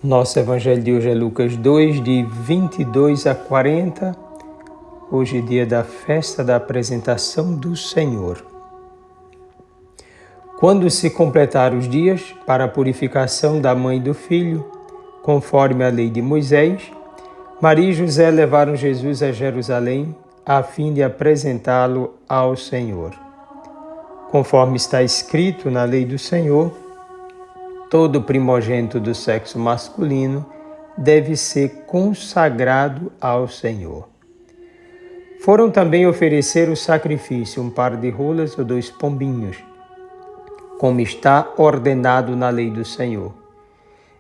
Nosso evangelho de hoje é Lucas 2, de 22 a 40. Hoje é dia da festa da apresentação do Senhor. Quando se completaram os dias para a purificação da mãe e do filho, conforme a lei de Moisés, Maria e José levaram Jesus a Jerusalém a fim de apresentá-lo ao Senhor. Conforme está escrito na lei do Senhor, todo primogênito do sexo masculino deve ser consagrado ao Senhor. Foram também oferecer o sacrifício, um par de rolas ou 2 pombinhos, como está ordenado na lei do Senhor.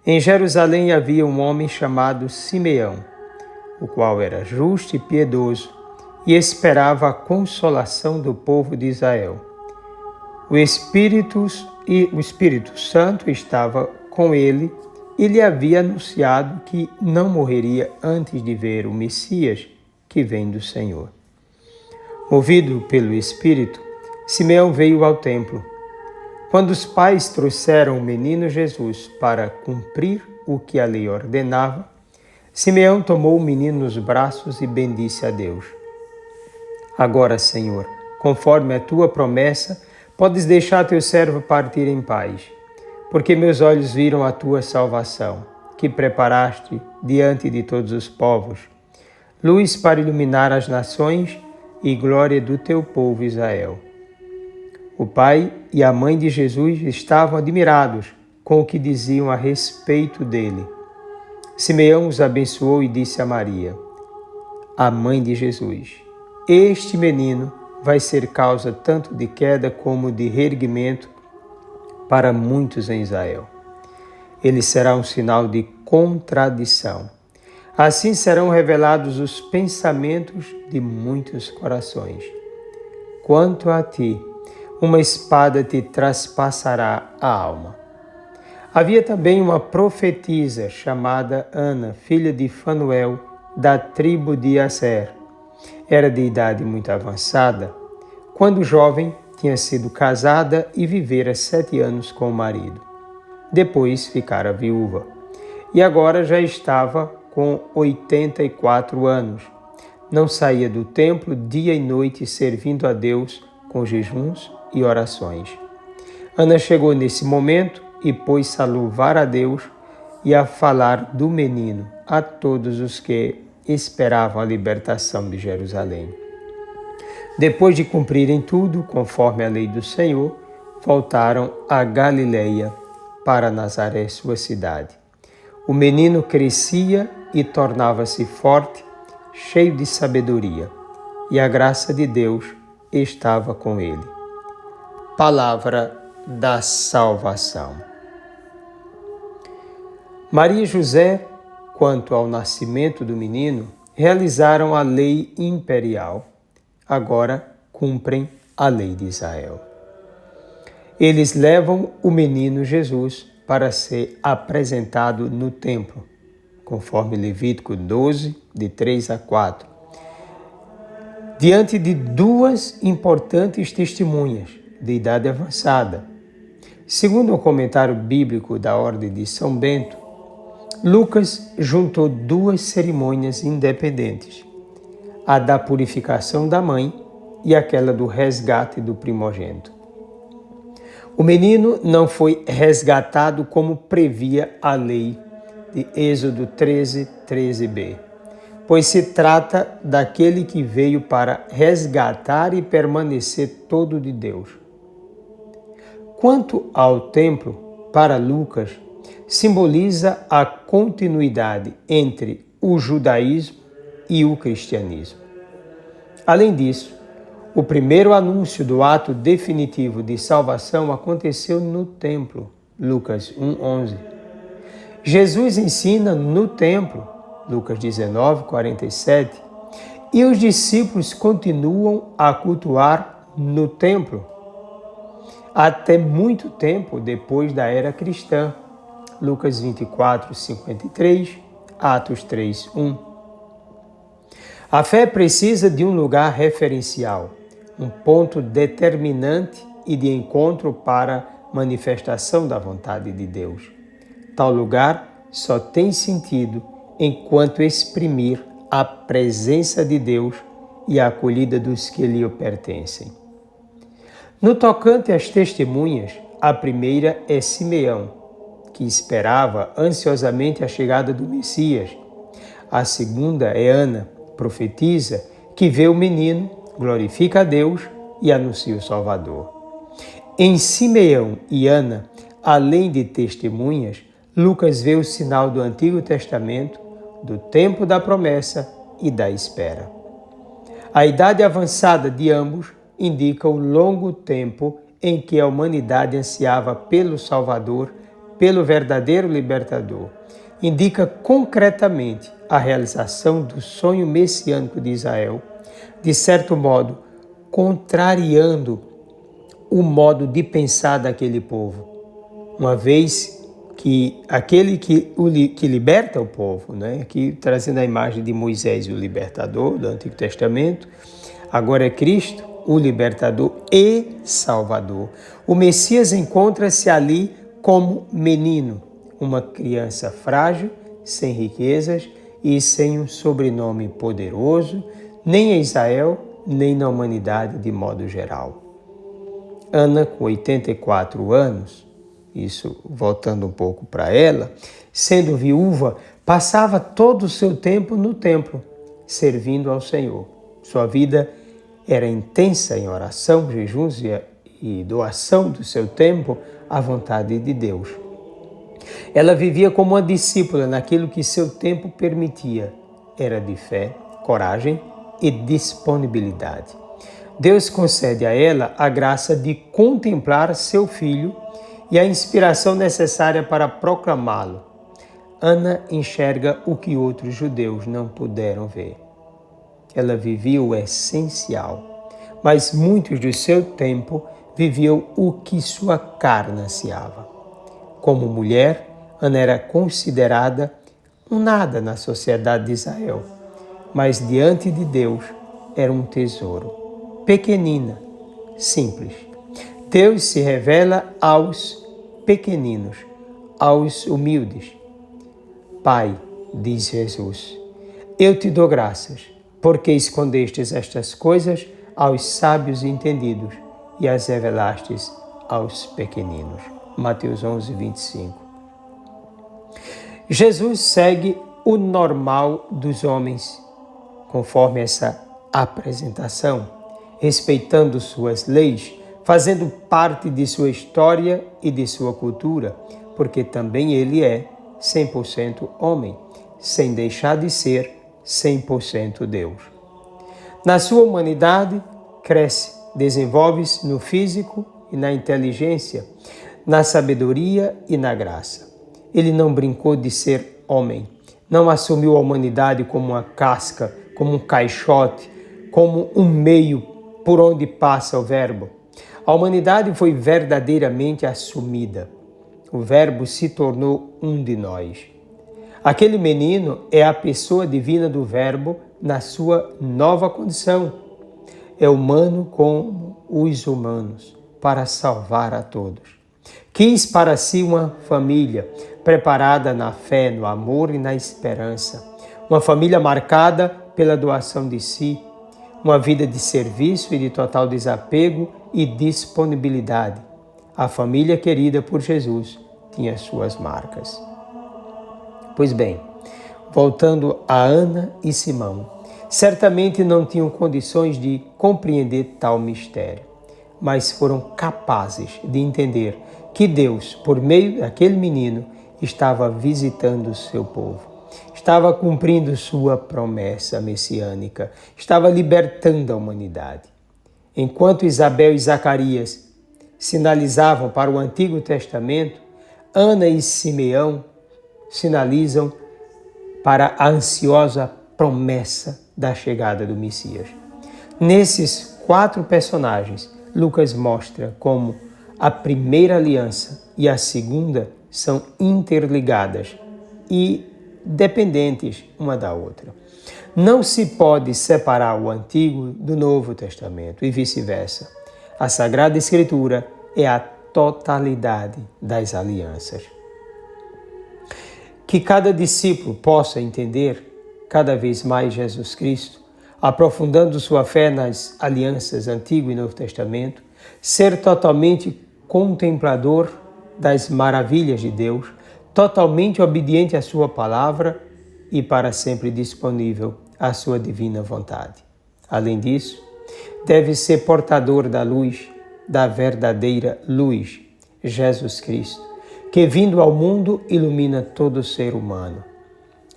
Em Jerusalém havia um homem chamado Simeão, o qual era justo e piedoso e esperava a consolação do povo de Israel. O Espírito Santo estava com ele e lhe havia anunciado que não morreria antes de ver o Messias que vem do Senhor. Movido pelo Espírito, Simeão veio ao templo. Quando os pais trouxeram o menino Jesus para cumprir o que a lei ordenava, Simeão tomou o menino nos braços e bendisse a Deus. Agora, Senhor, conforme a tua promessa, podes deixar teu servo partir em paz, porque meus olhos viram a tua salvação, que preparaste diante de todos os povos, luz para iluminar as nações e glória do teu povo Israel. O pai e a mãe de Jesus estavam admirados com o que diziam a respeito dele. Simeão os abençoou e disse a Maria, a mãe de Jesus: este menino vai ser causa tanto de queda como de reerguimento para muitos em Israel. Ele será um sinal de contradição. Assim serão revelados os pensamentos de muitos corações. Quanto a ti, uma espada te traspassará a alma. Havia também uma profetisa chamada Ana, filha de Fanuel, da tribo de Aser. Era de idade muito avançada. Quando jovem, tinha sido casada e vivera 7 anos com o marido. Depois ficara viúva. E agora já estava com 84 anos. Não saía do templo dia e noite servindo a Deus com jejuns e orações. Ana chegou nesse momento e pôs-se a louvar a Deus e a falar do menino a todos os que esperavam a libertação de Jerusalém. Depois de cumprirem tudo, conforme a lei do Senhor, voltaram a Galileia, para Nazaré, sua cidade. O menino crescia e tornava-se forte, cheio de sabedoria, e a graça de Deus estava com ele. Palavra da salvação. Maria e José, quanto ao nascimento do menino, realizaram a lei imperial. Agora cumprem a lei de Israel. Eles levam o menino Jesus para ser apresentado no templo, conforme Levítico 12, de 3 a 4, diante de 2 importantes testemunhas de idade avançada. Segundo o comentário bíblico da Ordem de São Bento, Lucas juntou 2 cerimônias independentes, a da purificação da mãe e aquela do resgate do primogênito. O menino não foi resgatado como previa a lei de Êxodo 13, 13b, pois se trata daquele que veio para resgatar e permanecer todo de Deus. Quanto ao templo, para Lucas, simboliza a continuidade entre o judaísmo e o cristianismo. Além disso, o primeiro anúncio do ato definitivo de salvação aconteceu no templo, Lucas 1:11. Jesus ensina no templo, Lucas 19:47, e os discípulos continuam a cultuar no templo até muito tempo depois da era cristã, Lucas 24:53, Atos 3:1. A fé precisa de um lugar referencial, um ponto determinante e de encontro para manifestação da vontade de Deus. Tal lugar só tem sentido enquanto exprimir a presença de Deus e a acolhida dos que lhe pertencem. No tocante às testemunhas, a primeira é Simeão, que esperava ansiosamente a chegada do Messias. A segunda é Ana, profetisa, que vê o menino, glorifica a Deus e anuncia o Salvador. Em Simeão e Ana, além de testemunhas, Lucas vê o sinal do Antigo Testamento, do tempo da promessa e da espera. A idade avançada de ambos indica o longo tempo em que a humanidade ansiava pelo Salvador, pelo verdadeiro libertador. Indica concretamente a realização do sonho messiânico de Israel, de certo modo, contrariando o modo de pensar daquele povo, uma vez que aquele que liberta o povo, aqui trazendo a imagem de Moisés, o libertador do Antigo Testamento, agora é Cristo, o libertador e salvador. O Messias encontra-se ali como menino, uma criança frágil, sem riquezas e sem um sobrenome poderoso, nem em Israel, nem na humanidade de modo geral. Ana, com 84 anos, isso voltando um pouco para ela, sendo viúva, passava todo o seu tempo no templo, servindo ao Senhor. Sua vida era intensa em oração, jejuns e doação do seu tempo à vontade de Deus. Ela vivia como uma discípula naquilo que seu tempo permitia. Era de fé, coragem e disponibilidade. Deus concede a ela a graça de contemplar seu filho e a inspiração necessária para proclamá-lo. Ana enxerga o que outros judeus não puderam ver. Ela vivia o essencial, mas muitos do seu tempo viviam o que sua carne ansiava. Como mulher, Ana era considerada um nada na sociedade de Israel, mas diante de Deus era um tesouro. Pequenina, simples. Deus se revela aos pequeninos, aos humildes. Pai, diz Jesus, eu te dou graças, porque escondestes estas coisas aos sábios e entendidos e as revelastes aos pequeninos. Mateus 11, 25. Jesus segue o normal dos homens, conforme essa apresentação, respeitando suas leis, fazendo parte de sua história e de sua cultura, porque também ele é 100% homem, sem deixar de ser 100% Deus. Na sua humanidade, cresce, desenvolve-se no físico e na inteligência, na sabedoria e na graça. Ele não brincou de ser homem, não assumiu a humanidade como uma casca, como um caixote, como um meio por onde passa o Verbo. A humanidade foi verdadeiramente assumida. O Verbo se tornou um de nós. Aquele menino é a pessoa divina do Verbo na sua nova condição. É humano como os humanos, para salvar a todos. Quis para si uma família preparada na fé, no amor e na esperança. Uma família marcada pela doação de si, uma vida de serviço e de total desapego e disponibilidade. A família querida por Jesus tinha suas marcas. Pois bem, voltando a Ana e Simão, certamente não tinham condições de compreender tal mistério, mas foram capazes de entender que Deus, por meio daquele menino, estava visitando o seu povo. Estava cumprindo sua promessa messiânica, estava libertando a humanidade. Enquanto Isabel e Zacarias sinalizavam para o Antigo Testamento, Ana e Simeão sinalizam para a ansiosa promessa da chegada do Messias. Nesses 4 personagens, Lucas mostra como a primeira aliança e a segunda são interligadas e dependentes uma da outra. Não se pode separar o Antigo do Novo Testamento e vice-versa. A Sagrada Escritura é a totalidade das alianças. Que cada discípulo possa entender cada vez mais Jesus Cristo, aprofundando sua fé nas alianças Antigo e Novo Testamento, ser totalmente contemplador das maravilhas de Deus, totalmente obediente à sua palavra e para sempre disponível à sua divina vontade. Além disso, deve ser portador da luz, da verdadeira luz, Jesus Cristo, que vindo ao mundo ilumina todo ser humano.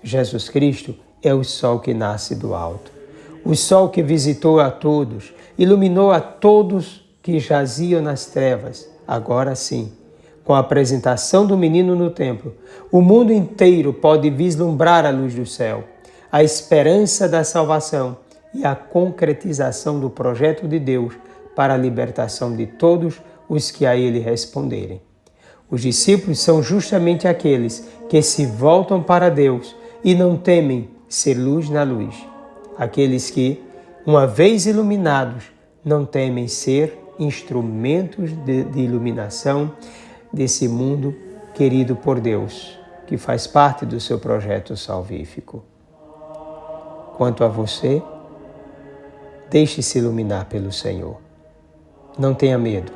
Jesus Cristo é o sol que nasce do alto, o sol que visitou a todos, iluminou a todos que jaziam nas trevas. Agora sim, com a apresentação do menino no templo, o mundo inteiro pode vislumbrar a luz do céu, a esperança da salvação e a concretização do projeto de Deus para a libertação de todos os que a ele responderem. Os discípulos são justamente aqueles que se voltam para Deus e não temem ser luz na luz. Aqueles que, uma vez iluminados, não temem ser instrumentos de iluminação desse mundo querido por Deus, que faz parte do seu projeto salvífico. Quanto a você, deixe-se iluminar pelo Senhor. Não tenha medo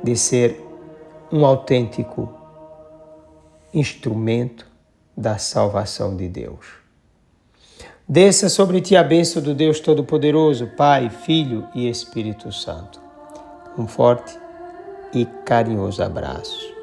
de ser um autêntico instrumento da salvação de Deus. Desça sobre ti a bênção do Deus Todo-Poderoso, Pai, Filho e Espírito Santo. Um forte e carinhoso abraço.